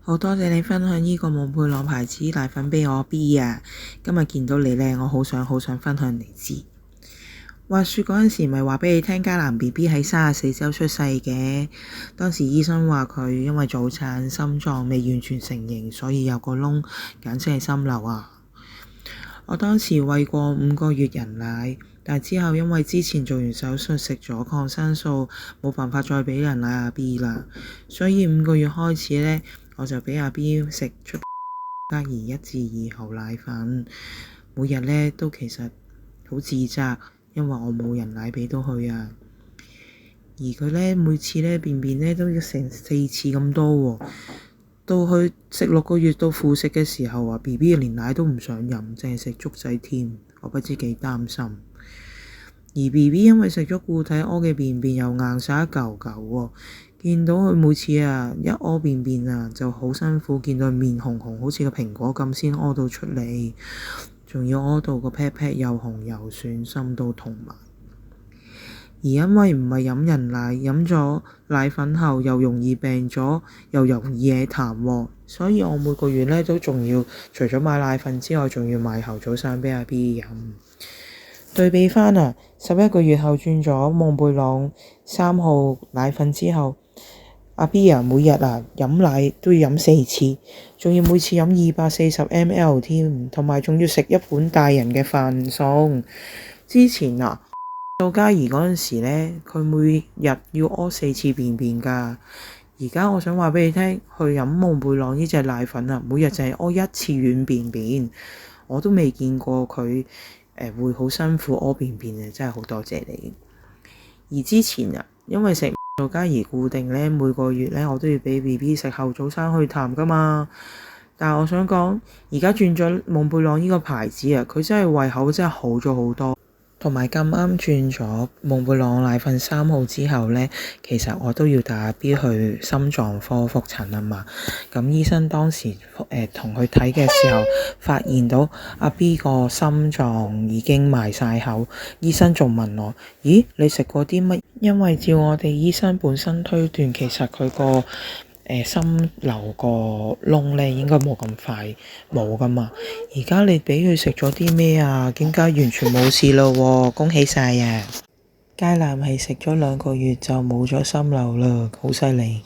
好多謝你分享呢個蒙貝朗牌子奶粉俾我 B 啊！今日見到你呢，我好想分享你知。話說嗰陣時咪話俾你聽，嘉南 BB 喺34週出世嘅。當時醫生話佢因為早產，心臟未完全成型，所以有個窿，簡稱係心瘤啊。我當時餵過5個月人奶，但之後因為之前做完手術食咗抗生素，冇辦法再俾人奶阿 B 啦，所以5個月開始呢，我就俾阿 B 食出嘉怡1至2號奶粉，每日呢都其實好自責，因為我冇人奶俾到佢啊。而佢呢，每次呢便便呢都要成4次咁多喎。到佢食6個月到副食嘅時候啊 ，BB 連奶都唔想飲，淨係食粥仔添，我不知幾擔心。而 BB 因為食咗固體屙嘅便便又硬晒一嚿嚿喎，見到佢每次啊一屙便便啊就好辛苦，見到佢面紅紅，好似個蘋果咁先屙到出嚟，仲要屙到個 pat pat 又紅又酸，心都痛埋。而因為唔係飲人奶，飲咗奶粉後又容易病咗，又容易惹痰喎，所以我每個月呢都仲要除咗買奶粉之外，仲要買猴棗散俾阿 B 飲。對比返啊，11個月後轉咗蒙貝朗3號奶粉之後，阿 B 啊每日啊飲奶都要飲4次，仲要每次飲240ml 添，同埋仲要食一碗大人嘅飯餸。之前啊到嘉怡嗰陣時呢，佢每日要屙4次便便㗎。而家我想話俾你聽，去飲蒙貝朗呢隻奶粉啊，每日就係屙1次軟便便，我都未見過佢會好辛苦屙便便啊！真係好多謝你。而之前啊，因為食到嘉怡固定呢，每個月呢我都要俾 BB 食後早餐去痰㗎嘛。但係我想講，而家轉咗蒙貝朗呢個牌子啊，佢真係胃口真係好咗好多。同埋咁啱轉咗蒙貝朗奶粉3號之後呢，其實我都要帶阿 B 去心臟科覆診啊嘛。咁醫生當時同佢睇嘅時候，發現到阿 B 個心臟已經埋晒口。醫生仲問我：咦，你食過啲乜？因為照我哋醫生本身推斷，其實佢個心瘤個窿呢應該冇咁快冇噶嘛。而家你俾佢食咗啲咩啊？點解完全冇事咯喎？恭喜晒啊！嘉南係食咗2個月就冇咗心瘤啦，好犀利。